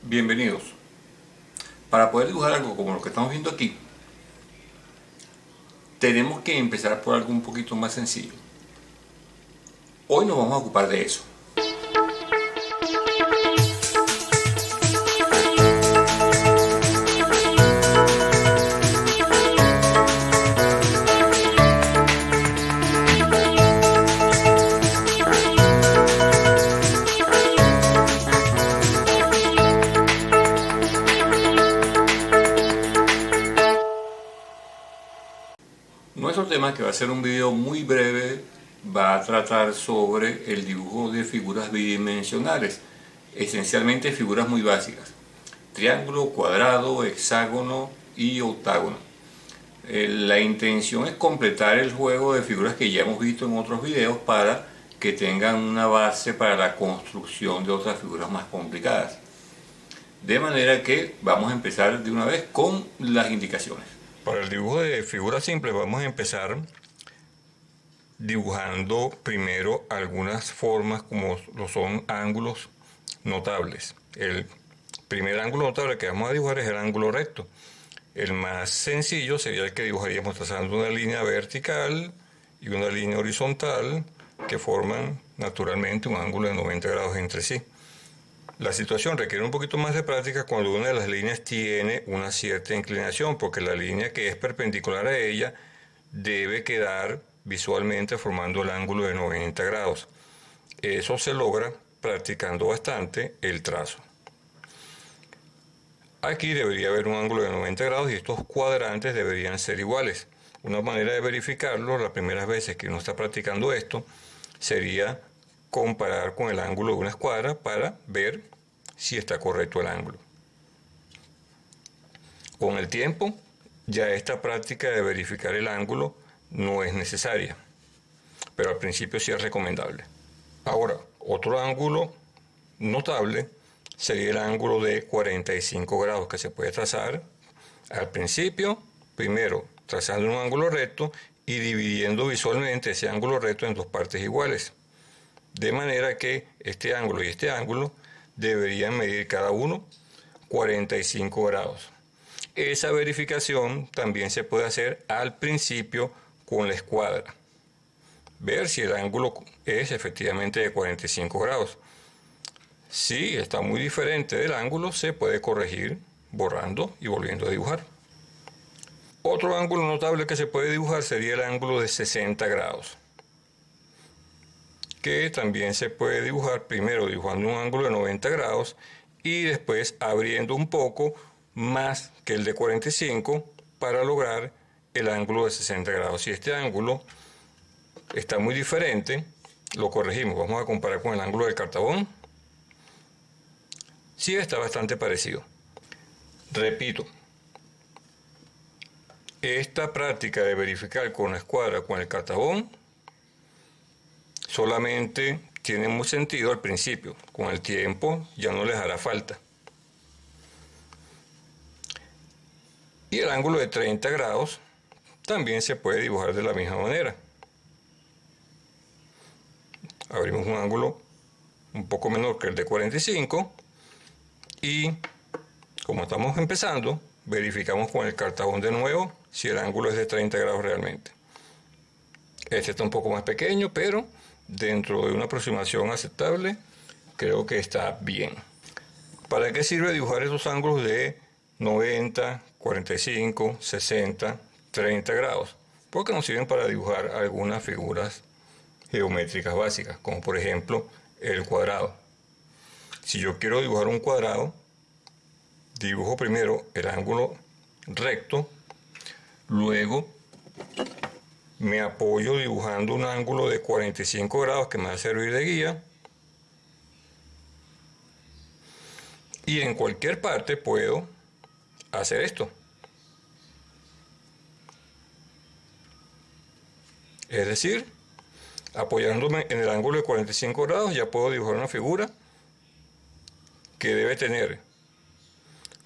Bienvenidos. Para poder dibujar algo como lo que estamos viendo aquí, tenemos que empezar por algo un poquito más sencillo. Hoy nos vamos a ocupar de eso. Nuestro tema, que va a ser un video muy breve, va a tratar sobre el dibujo de figuras bidimensionales, esencialmente figuras muy básicas: triángulo, cuadrado, hexágono y octágono. La intención es completar el juego de figuras que ya hemos visto en otros videos para que tengan una base para la construcción de otras figuras más complicadas. De manera que vamos a empezar de una vez con las indicaciones. Para el dibujo de figuras simples vamos a empezar dibujando primero algunas formas como lo son ángulos notables. El primer ángulo notable que vamos a dibujar es el ángulo recto. El más sencillo sería el que dibujaríamos trazando una línea vertical y una línea horizontal que forman naturalmente un ángulo de 90 grados entre sí. La situación requiere un poquito más de práctica cuando una de las líneas tiene una cierta inclinación, porque la línea que es perpendicular a ella debe quedar visualmente formando el ángulo de 90 grados. Eso se logra practicando bastante el trazo. Aquí debería haber un ángulo de 90 grados y estos cuadrantes deberían ser iguales. Una manera de verificarlo las primeras veces que uno está practicando esto sería comparar con el ángulo de una escuadra para ver si está correcto el ángulo. Con el tiempo, ya esta práctica de verificar el ángulo no es necesaria, pero al principio sí es recomendable. Ahora, otro ángulo notable sería el ángulo de 45 grados que se puede trazar al principio, primero trazando un ángulo recto y dividiendo visualmente ese ángulo recto en dos partes iguales. De manera que este ángulo y este ángulo deberían medir cada uno 45 grados. Esa verificación también se puede hacer al principio con la escuadra. Ver si el ángulo es efectivamente de 45 grados. Si está muy diferente del ángulo, se puede corregir borrando y volviendo a dibujar. Otro ángulo notable que se puede dibujar sería el ángulo de 60 grados, que también se puede dibujar primero dibujando un ángulo de 90 grados y después abriendo un poco más que el de 45 para lograr el ángulo de 60 grados. Si este ángulo está muy diferente, lo corregimos. Vamos a comparar con el ángulo del cartabón. Sí, está bastante parecido. Repito, esta práctica de verificar con la escuadra con el cartabón solamente tiene mucho sentido al principio. Con el tiempo ya no les hará falta. Y el ángulo de 30 grados también se puede dibujar de la misma manera. Abrimos un ángulo un poco menor que el de 45 y, como estamos empezando, verificamos con el cartabón de nuevo si el ángulo es de 30 grados realmente. Este está un poco más pequeño, pero dentro de una aproximación aceptable, creo que está bien. ¿Para qué sirve dibujar esos ángulos de 90, 45, 60, 30 grados? Porque nos sirven para dibujar algunas figuras geométricas básicas, como por ejemplo el cuadrado. Si yo quiero dibujar un cuadrado, dibujo primero el ángulo recto, luego me apoyo dibujando un ángulo de 45 grados que me va a servir de guía, y en cualquier parte puedo hacer esto. Es decir, apoyándome en el ángulo de 45 grados ya puedo dibujar una figura que debe tener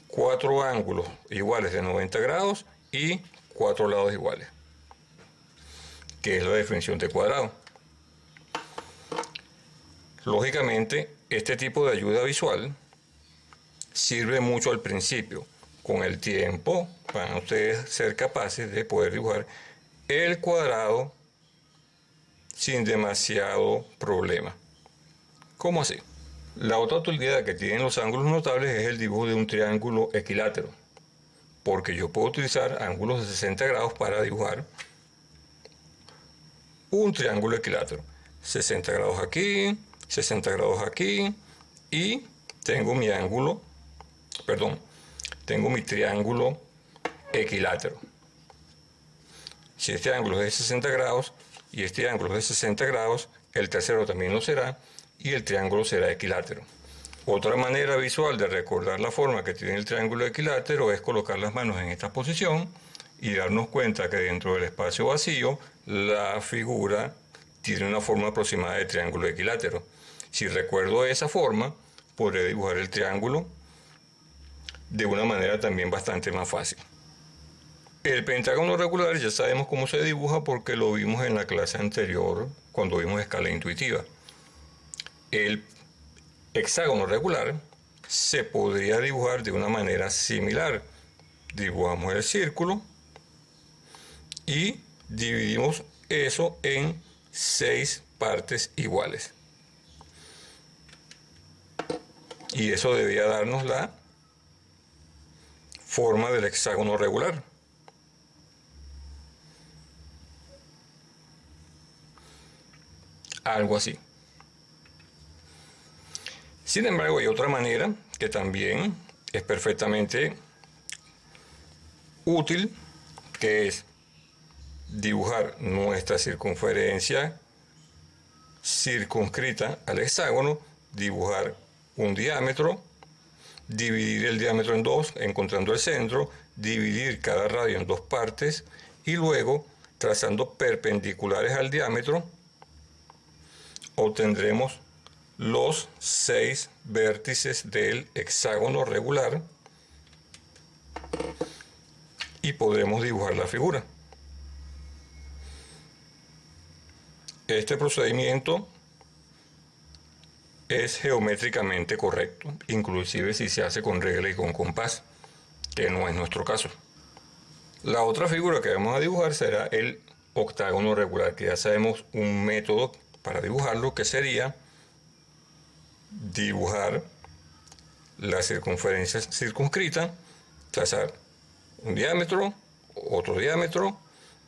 4 ángulos iguales de 90 grados y 4 lados iguales, que es la definición de cuadrado. Lógicamente, este tipo de ayuda visual sirve mucho al principio. Con el tiempo van a ustedes ser capaces de poder dibujar el cuadrado sin demasiado problema. ¿Cómo así? La otra utilidad que tienen los ángulos notables es el dibujo de un triángulo equilátero, porque yo puedo utilizar ángulos de 60 grados para dibujar un triángulo equilátero. 60 grados aquí, 60 grados aquí, y tengo mi ángulo, tengo mi triángulo equilátero. Si este ángulo es de 60 grados y este ángulo es de 60 grados, el tercero también lo será y el triángulo será equilátero. Otra manera visual de recordar la forma que tiene el triángulo equilátero es colocar las manos en esta posición y darnos cuenta que dentro del espacio vacío la figura tiene una forma aproximada de triángulo equilátero. Si recuerdo esa forma, podré dibujar el triángulo de una manera también bastante más fácil. El pentágono regular ya sabemos cómo se dibuja porque lo vimos en la clase anterior cuando vimos escala intuitiva. El hexágono regular se podría dibujar de una manera similar. Dibujamos el círculo y dividimos eso en 6 partes iguales. Y eso debería darnos la forma del hexágono regular. Algo así. Sin embargo, hay otra manera que también es perfectamente útil, que es dibujar nuestra circunferencia circunscrita al hexágono, dibujar un diámetro, dividir el diámetro en dos, encontrando el centro, dividir cada radio en 2 partes y luego, trazando perpendiculares al diámetro, obtendremos los 6 vértices del hexágono regular y podremos dibujar la figura. Este procedimiento es geométricamente correcto, inclusive si se hace con regla y con compás, que no es nuestro caso. La otra figura que vamos a dibujar será el octágono regular, que ya sabemos un método para dibujarlo, que sería dibujar la circunferencia circunscrita, trazar un diámetro, otro diámetro,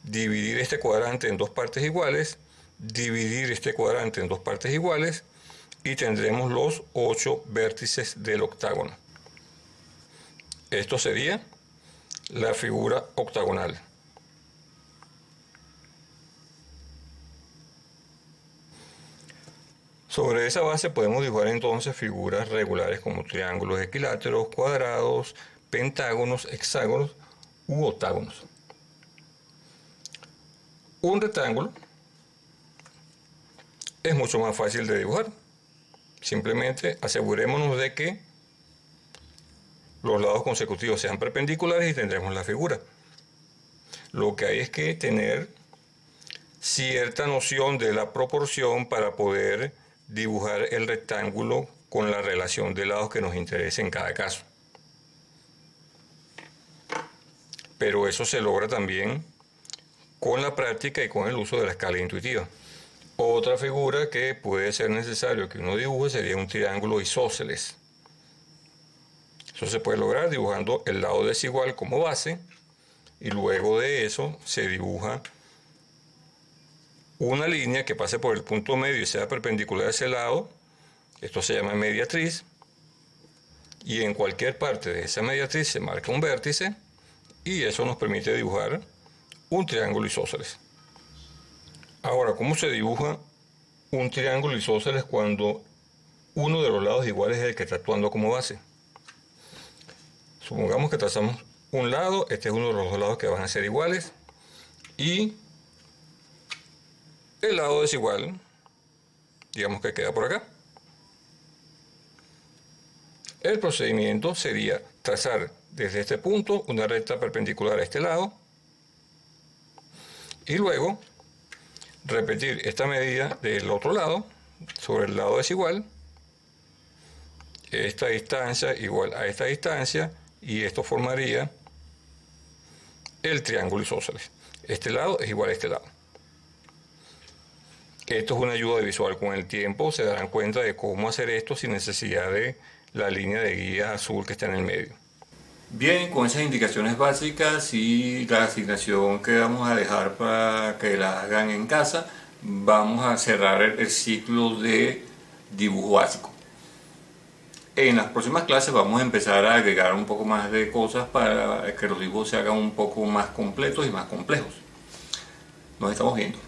dividir este cuadrante en 2 partes iguales, dividir este cuadrante en 2 partes iguales y tendremos los 8 vértices del octágono. Esto sería la figura octagonal. Sobre esa base podemos dibujar entonces figuras regulares como triángulos equiláteros, cuadrados, pentágonos, hexágonos u octágonos. Un rectángulo es mucho más fácil de dibujar. Simplemente asegurémonos de que los lados consecutivos sean perpendiculares y tendremos la figura. Lo que hay es que tener cierta noción de la proporción para poder dibujar el rectángulo con la relación de lados que nos interese en cada caso. Pero eso se logra también con la práctica y con el uso de la escala intuitiva. Otra figura que puede ser necesario que uno dibuje sería un triángulo isósceles. Eso se puede lograr dibujando el lado desigual como base y luego de eso se dibuja una línea que pase por el punto medio y sea perpendicular a ese lado. Esto se llama mediatriz y en cualquier parte de esa mediatriz se marca un vértice y eso nos permite dibujar un triángulo isósceles. Ahora, ¿cómo se dibuja un triángulo isósceles cuando uno de los lados iguales es el que está actuando como base? Supongamos que trazamos un lado, este es uno de los 2 lados que van a ser iguales y el lado desigual, digamos que queda por acá. El procedimiento sería trazar desde este punto una recta perpendicular a este lado y luego repetir esta medida del otro lado sobre el lado desigual esta distancia igual a esta distancia, y esto formaría el triángulo isósceles. Este lado es igual a este lado. Esto es una ayuda visual. Con el tiempo se darán cuenta de cómo hacer esto sin necesidad de la línea de guía azul que está en el medio. Bien, con esas indicaciones básicas y la asignación que vamos a dejar para que la hagan en casa, vamos a cerrar el ciclo de dibujo básico. En las próximas clases vamos a empezar a agregar un poco más de cosas para que los dibujos se hagan un poco más completos y más complejos. Nos estamos viendo.